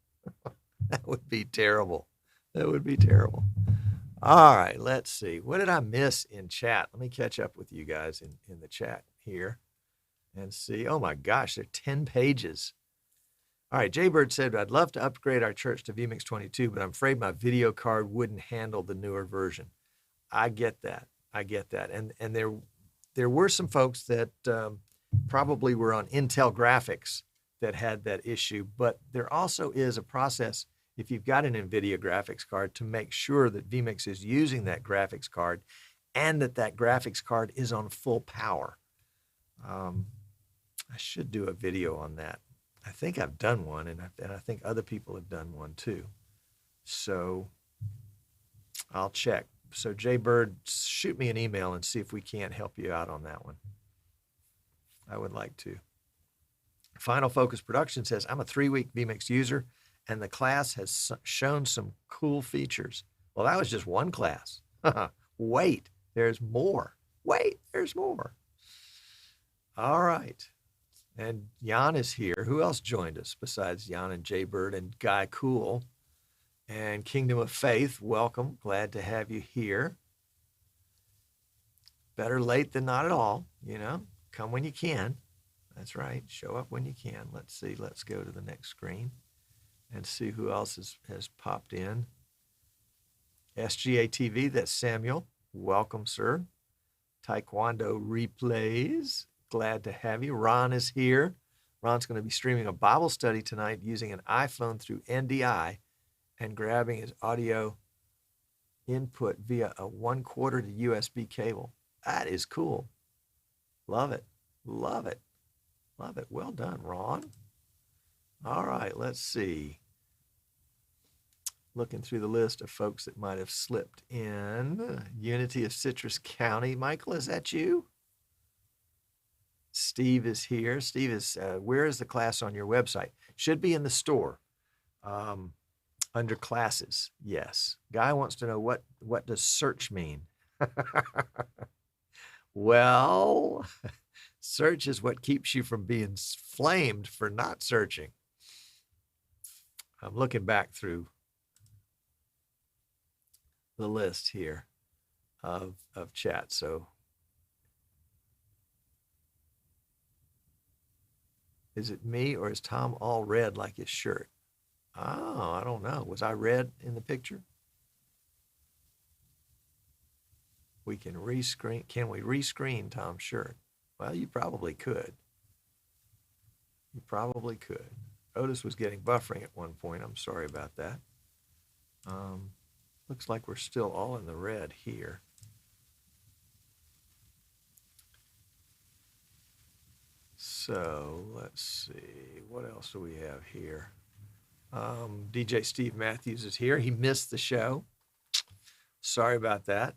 That would be terrible. That would be terrible. All right, let's see. What did I miss in chat? Let me catch up with you guys in the chat here and see. Oh my gosh, there are 10 pages. All right, Jaybird said, I'd love to upgrade our church to vMix 22, but I'm afraid my video card wouldn't handle the newer version. I get that. I get that. And there were some folks that probably were on Intel graphics that had that issue, but there also is a process if you've got an NVIDIA graphics card to make sure that vMix is using that graphics card and that graphics card is on full power. I should do a video on that. I think I've done one, and I think other people have done one too. So I'll check. So Jaybird, shoot me an email and see if we can't help you out on that one. I would like to. Final Focus Production says, I'm a 3-week vMix user, and the class has shown some cool features. Well, that was just one class. Wait, there's more. Wait, there's more. All right. And Jan is here. Who else joined us besides Jan and Jaybird and Guy Cool? And Kingdom of Faith, welcome. Glad to have you here. Better late than not at all. You know, come when you can. That's right. Show up when you can. Let's see. Let's go to the next screen and see who else has popped in. SGA TV, that's Samuel. Welcome, sir. Taekwondo Replays. Glad to have you. Ron is here. Ron's going to be streaming a Bible study tonight using an iPhone through NDI and grabbing his audio input via a 1/4 to USB cable. That is cool. Love it. Love it. Love it. Well done, Ron. All right, let's see. Looking through the list of folks that might have slipped in. Unity of Citrus County. Michael, is that you? Steve is here. Steve is, where is the class on your website? Should be in the store. Under classes, yes. Guy wants to know what does search mean? Well, search is what keeps you from being flamed for not searching. I'm looking back through the list here of chat. So is it me or is Tom all red like his shirt? Oh, I don't know. Was I red in the picture? We can rescreen. Can we rescreen Tom's shirt? Well, you probably could. You probably could. Otis was getting buffering at one point. I'm sorry about that. Looks like we're still all in the red here. So let's see. What else do we have here? DJ Steve Matthews is here. He missed the show. Sorry about that.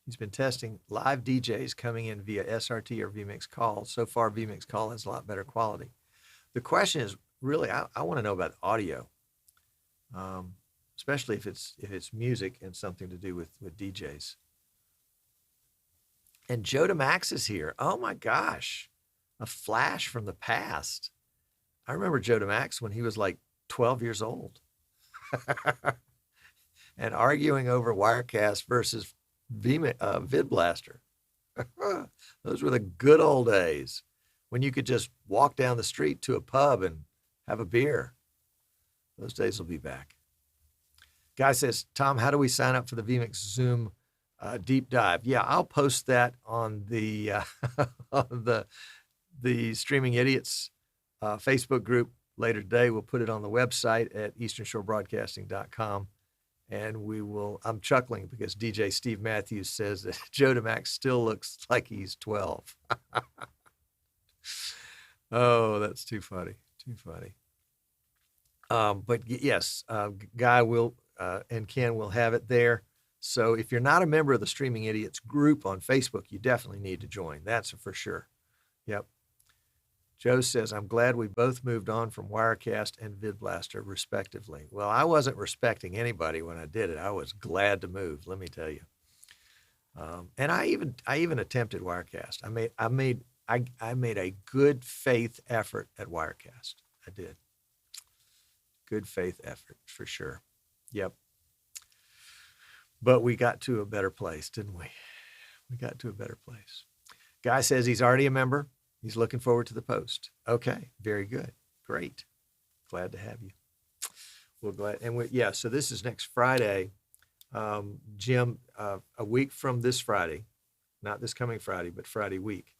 He's been testing live DJs coming in via SRT or vMix Call. So far, vMix Call has a lot better quality. The question is really, I want to know about audio, especially if it's music and something to do with DJs. And Joe DeMax is here. Oh my gosh, a flash from the past. I remember Joe DeMax when he was like 12 years old and arguing over Wirecast versus VidBlaster. Those were the good old days when you could just walk down the street to a pub and have a beer. Those days will be back. Guy says, Tom, how do we sign up for the vMix Zoom deep dive? Yeah, I'll post that on the on the Streaming Idiots Facebook group later today. We'll put it on the website at easternshorebroadcasting.com. And we will, I'm chuckling because DJ Steve Matthews says that Joe DeMax still looks like he's 12. Oh, that's too funny. Too funny. But yes, Guy will and Ken will have it there. So if you're not a member of the Streaming Idiots group on Facebook, you definitely need to join. That's for sure. Yep. Joe says, I'm glad we both moved on from Wirecast and VidBlaster, respectively. Well, I wasn't respecting anybody when I did it. I was glad to move, let me tell you. And I even attempted Wirecast. I made a good faith effort at Wirecast. I did. Good faith effort for sure. Yep. But we got to a better place, didn't we? We got to a better place. Guy says he's already a member. He's looking forward to the post. Okay, very good. Great. Glad to have you. We're glad. And so this is next Friday. Jim, a week from this Friday, not this coming Friday, but Friday week.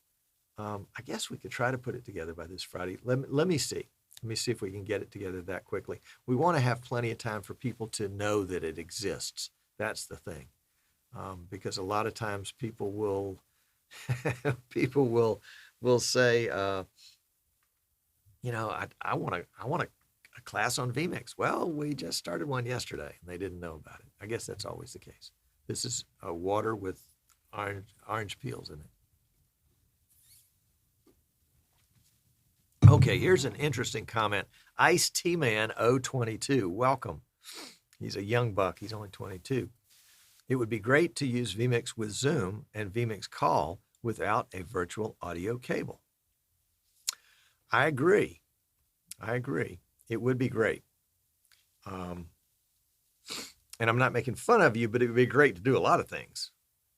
I guess we could try to put it together by this Friday. Let me see. Let me see if we can get it together that quickly. We want to have plenty of time for people to know that it exists. That's the thing. Because a lot of times people will say, I want a class on vMix. Well, we just started one yesterday and they didn't know about it. I guess that's always the case. This is water with orange peels in it. Okay, here's an interesting comment. Ice T-Man 022, welcome. He's a young buck. He's only 22. It would be great to use vMix with Zoom and vMix Call without a virtual audio cable. I agree. It would be great. And I'm not making fun of you, but it would be great to do a lot of things.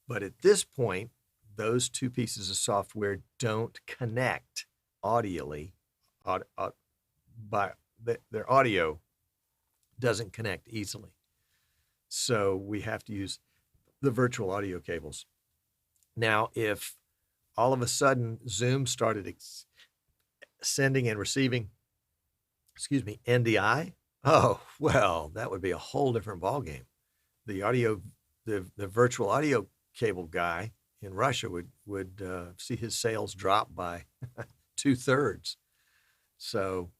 But at this point, those two pieces of software don't connect audially. Their audio doesn't connect easily. So we have to use the virtual audio cables. Now, if all of a sudden Zoom started sending and receiving, NDI, oh, well, that would be a whole different ballgame. The virtual audio cable guy in Russia would see his sales drop by 2/3. So,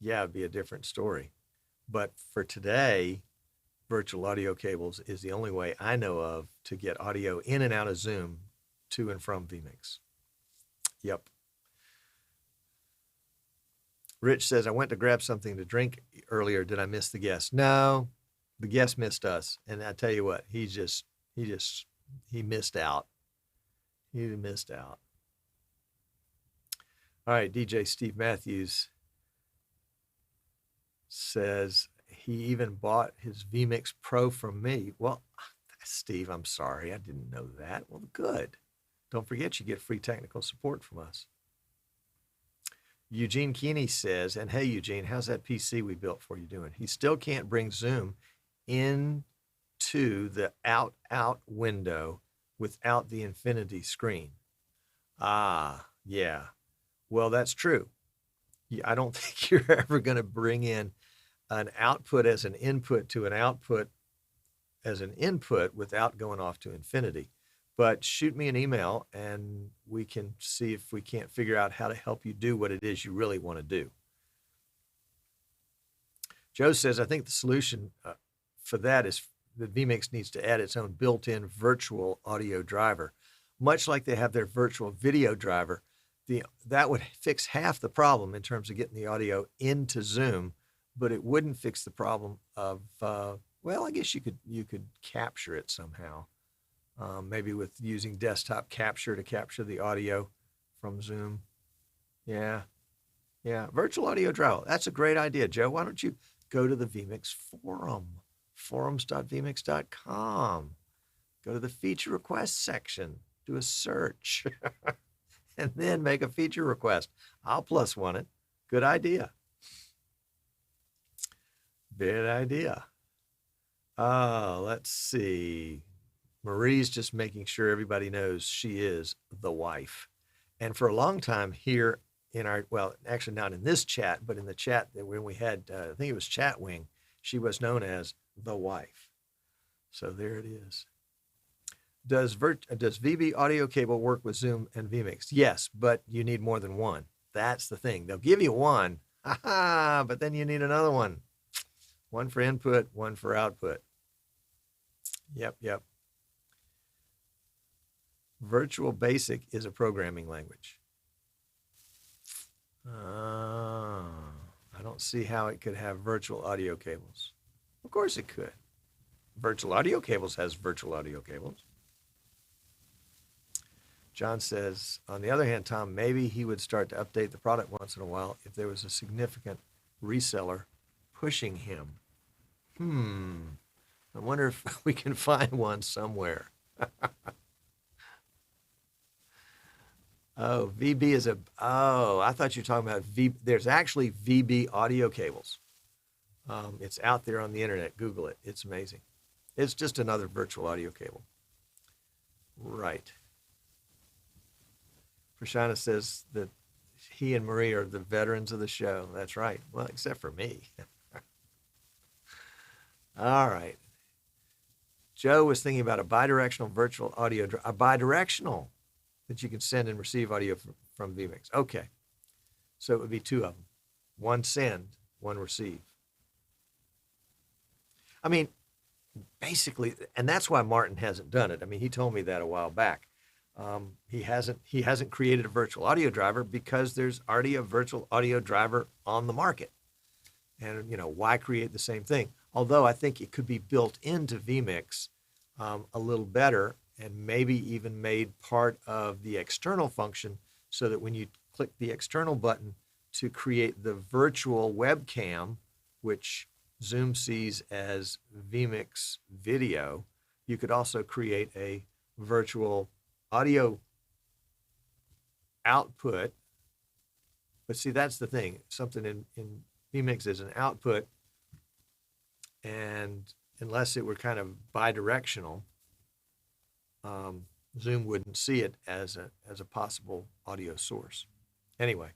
yeah, it'd be a different story. But for today, virtual audio cables is the only way I know of to get audio in and out of Zoom to and from vMix. Yep. Rich says, I went to grab something to drink earlier. Did I miss the guest? No, the guest missed us. And I tell you what, he missed out. He missed out. All right, DJ Steve Matthews says he even bought his vMix Pro from me. Well, Steve, I'm sorry. I didn't know that. Well, good. Don't forget you get free technical support from us. Eugene Keeney says, and hey, Eugene, how's that PC we built for you doing? He still can't bring Zoom into the out window without the infinity screen. Ah, yeah. Well, that's true. I don't think you're ever going to bring in an output as an input to an output as an input without going off to infinity. But shoot me an email and we can see if we can't figure out how to help you do what it is you really want to do. Joe says, I think the solution for that is that vMix needs to add its own built-in virtual audio driver. Much like they have their virtual video driver, that would fix half the problem in terms of getting the audio into Zoom, but it wouldn't fix the problem of, well, I guess you could capture it somehow. Maybe with using desktop capture to capture the audio from Zoom. Yeah. Virtual audio driver. That's a great idea, Joe. Why don't you go to the vMix forum, forums.vmix.com. Go to the feature request section, do a search, and then make a feature request. I'll +1 it. Good idea. Good idea. Let's see. Marie's just making sure everybody knows she is the wife. And for a long time here in our, well, actually not in this chat, but in the chat that when we had, I think it was Chatwing, she was known as the wife. So there it is. Does VB audio cable work with Zoom and vMix? Yes, but you need more than one. That's the thing. They'll give you one, but then you need another one. One for input, one for output. Yep. Virtual Basic is a programming language. I don't see how it could have virtual audio cables. Of course it could. Virtual audio cables has virtual audio cables. John says, on the other hand, Tom, maybe he would start to update the product once in a while if there was a significant reseller pushing him. I wonder if we can find one somewhere. Oh, VB is I thought you were talking about there's actually VB audio cables. It's out there on the internet. Google it. It's amazing. It's just another virtual audio cable. Right. Prashana says that he and Marie are the veterans of the show. That's right. Well, except for me. All right. Joe was thinking about a bidirectional virtual audio, a bidirectional that you can send and receive audio from vMix. Okay. So it would be two of them. One send, one receive. I mean, basically, and that's why Martin hasn't done it. I mean, he told me that a while back. He hasn't created a virtual audio driver because there's already a virtual audio driver on the market. And, why create the same thing? Although I think it could be built into vMix a little better and maybe even made part of the external function so that when you click the external button to create the virtual webcam, which Zoom sees as vMix video, you could also create a virtual audio output. But see, that's the thing. Something in vMix is an output, and unless it were kind of bidirectional, Zoom wouldn't see it as a possible audio source. Anyway,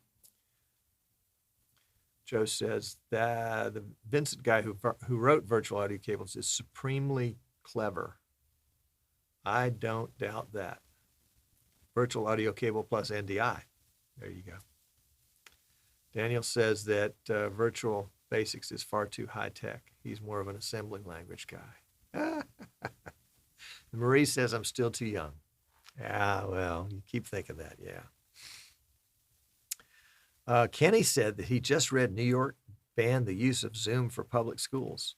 Joe says that the Vincent guy who wrote virtual audio cables is supremely clever. I don't doubt that. Virtual audio cable plus NDI. There you go. Daniel says that Virtual Basics is far too high tech. He's more of an assembling language guy. Marie says I'm still too young. Yeah, well, you keep thinking that, yeah. Kenny said that he just read New York banned the use of Zoom for public schools.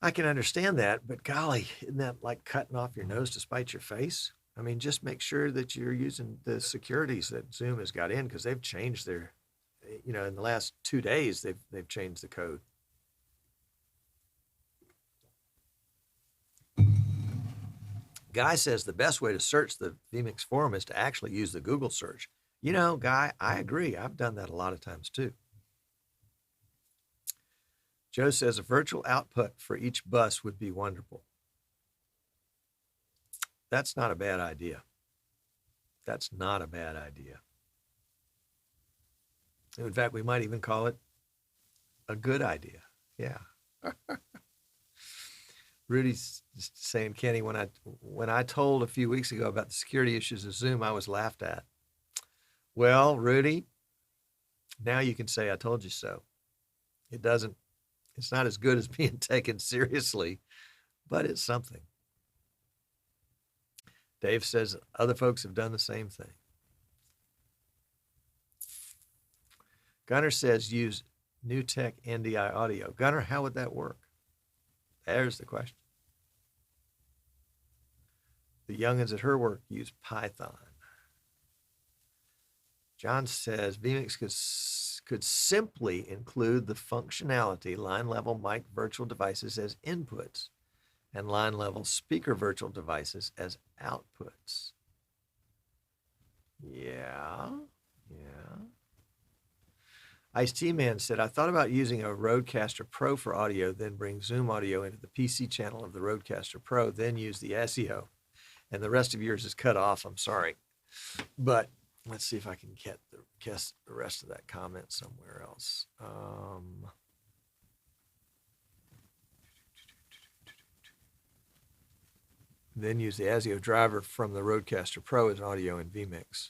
I can understand that, but golly, isn't that like cutting off your nose to spite your face? I mean, just make sure that you're using the securities that Zoom has got in, because they've changed their, in the last 2 days, they've changed the code. Guy says the best way to search the vMix forum is to actually use the Google search. Guy, I agree. I've done that a lot of times too. Joe says a virtual output for each bus would be wonderful. That's not a bad idea. That's not a bad idea. In fact, we might even call it a good idea. Yeah. Rudy's saying, Kenny, when I told a few weeks ago about the security issues of Zoom, I was laughed at. Well, Rudy, now you can say I told you so. It's not as good as being taken seriously, but it's something. Dave says other folks have done the same thing. Gunnar says use New Tech NDI audio. Gunnar, how would that work? There's the question. The youngins at her work use Python. John says vMix could simply include the functionality line level mic virtual devices as inputs and line level speaker virtual devices as outputs. Yeah. Ice-T Man said, I thought about using a Rodecaster Pro for audio, then bring Zoom audio into the PC channel of the Rodecaster Pro, then use the SEO. And the rest of yours is cut off. I'm sorry. But let's see if I can guess the rest of that comment somewhere else. Then use the ASIO driver from the Rodecaster Pro as audio in vMix.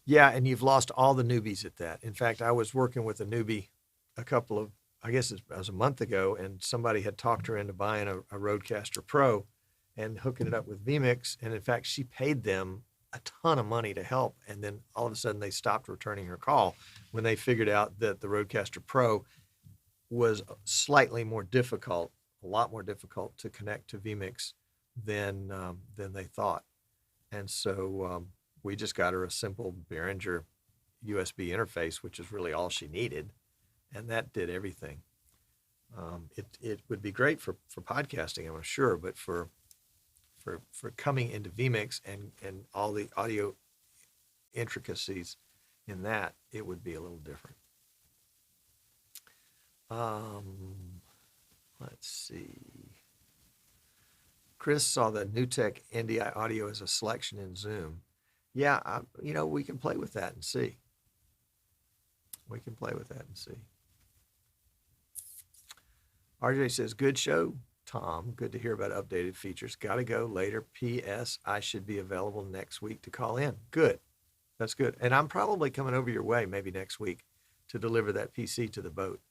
Yeah, and you've lost all the newbies at that. In fact, I was working with a newbie I guess it was a month ago, and somebody had talked her into buying a Rodecaster Pro and hooking it up with vMix. And in fact, she paid them a ton of money to help. And then all of a sudden they stopped returning her call when they figured out that the Rodecaster Pro was slightly more difficult, a lot more difficult to connect to vMix than they thought. And so we just got her a simple Behringer USB interface, which is really all she needed. And that did everything. It would be great for podcasting, I'm sure, but for coming into vMix and all the audio intricacies in that, it would be a little different. Let's see. Chris saw the NewTek NDI audio as a selection in Zoom. Yeah, we can play with that and see. RJ says, good show, Tom. Good to hear about updated features. Got to go later. P.S. I should be available next week to call in. Good. That's good. And I'm probably coming over your way maybe next week to deliver that PC to the boat.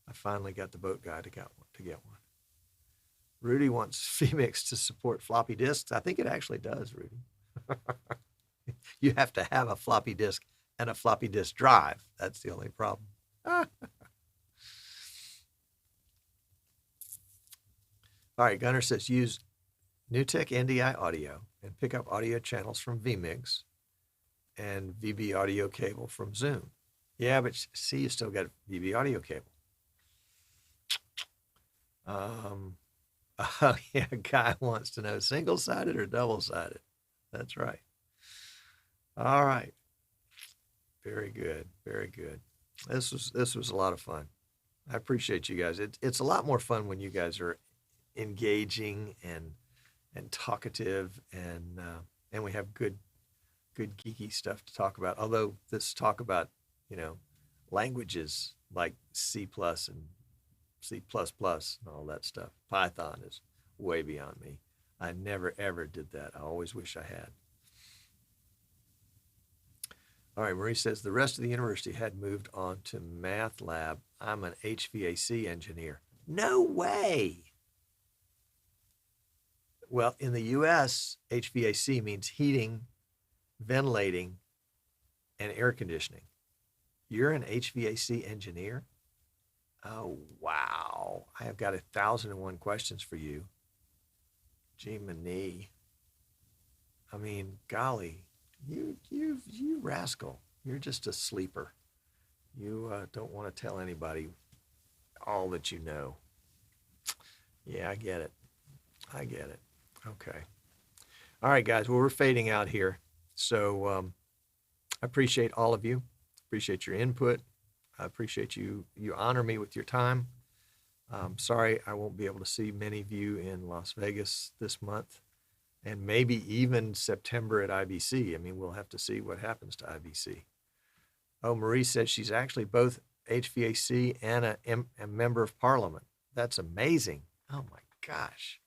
I finally got the boat guy to get one. Rudy wants vMix to support floppy disks. I think it actually does, Rudy. You have to have a floppy disk and a floppy disk drive. That's the only problem. All right, Gunnar says use NewTek NDI audio and pick up audio channels from vMix and VB audio cable from Zoom. Yeah, but see, you still got VB audio cable. Oh, yeah, a guy wants to know single-sided or double-sided. That's right. All right. Very good. Very good. This was a lot of fun. I appreciate you guys. It's a lot more fun when you guys are engaging and talkative and we have good geeky stuff to talk about. Although this talk about, languages like C+ and C++ and all that stuff, Python is way beyond me. I never ever did that. I always wish I had. All right, Marie says the rest of the university had moved on to math lab. I'm an HVAC engineer. No way. Well, in the US, HVAC means heating, ventilating, and air conditioning. You're an HVAC engineer? Oh, wow. I have got 1,001 questions for you. Gee, Mani. I mean, golly, you rascal. You're just a sleeper. You don't want to tell anybody all that you know. Yeah, I get it. Okay. All right, guys. Well, we're fading out here. So I appreciate all of you. Appreciate your input. I appreciate you honor me with your time. Sorry I won't be able to see many of you in Las Vegas this month and maybe even September at IBC. I mean, we'll have to see what happens to IBC. Oh, Marie says she's actually both HVAC and a member of parliament. That's amazing. Oh my gosh.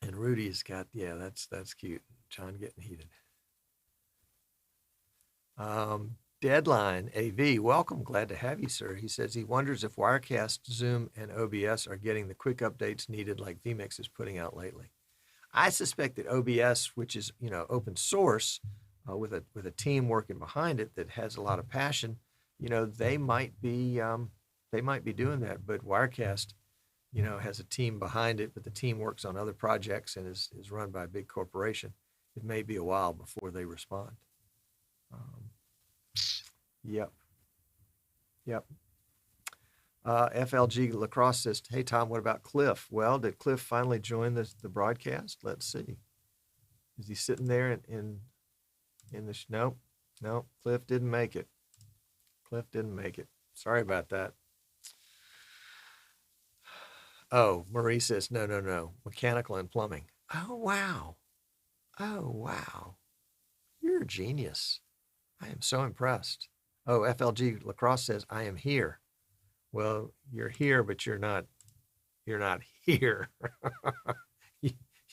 And Rudy's got, yeah, that's cute. John getting heated. Deadline AV, welcome. Glad to have you, sir. He says he wonders if Wirecast, Zoom, and OBS are getting the quick updates needed like vMix is putting out lately. I suspect that OBS, which is open source, with a team working behind it that has a lot of passion, they might be doing that. But Wirecast, has a team behind it, but the team works on other projects and is run by a big corporation. It may be a while before they respond. Yep. FLG Lacrosse says, hey, Tom, what about Cliff? Well, did Cliff finally join the broadcast? Let's see. Is he sitting there in the, no, Cliff didn't make it. Sorry about that. Oh, Marie says, no, mechanical and plumbing. Oh, wow. genius. I am so impressed. Oh, FLG Lacrosse says, I am here. Well, you're here, but you're not here.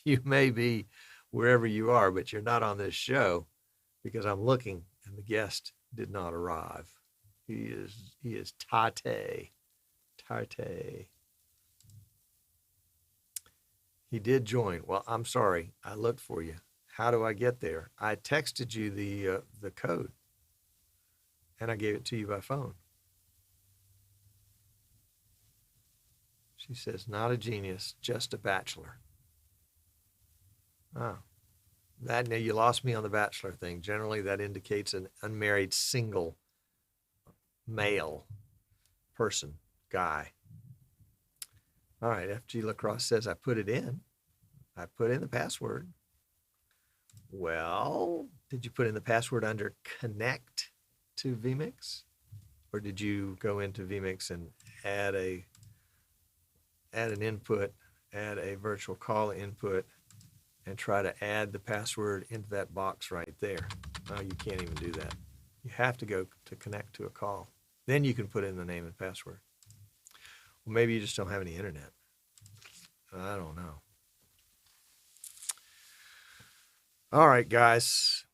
You may be wherever you are, but you're not on this show because I'm looking and the guest did not arrive. He is Tate. He did join. Well, I'm sorry. I looked for you. How do I get there? I texted you the code and I gave it to you by phone. She says, not a genius, just a bachelor. Oh, now you lost me on the bachelor thing. Generally, that indicates an unmarried single male person, guy. All right, FG Lacrosse says, I put it in. I put in the password. Well, did you put in the password under connect to vMix? Or did you go into vMix and add an input, add a virtual call input, and try to add the password into that box right there? No, you can't even do that. You have to go to connect to a call. Then you can put in the name and password. Well, maybe you just don't have any internet. I don't know. All right, guys.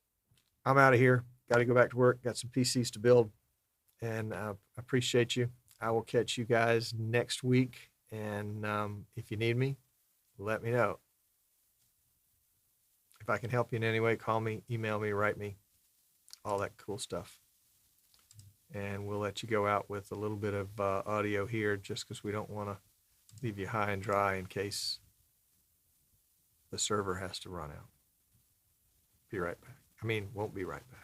I'm out of here. Got to go back to work. Got some PCs to build. And I appreciate you. I will catch you guys next week. And if you need me, let me know. If I can help you in any way, call me, email me, write me, all that cool stuff. And we'll let you go out with a little bit of audio here just because we don't want to leave you high and dry in case the server has to run out. Be right back. Won't be right back.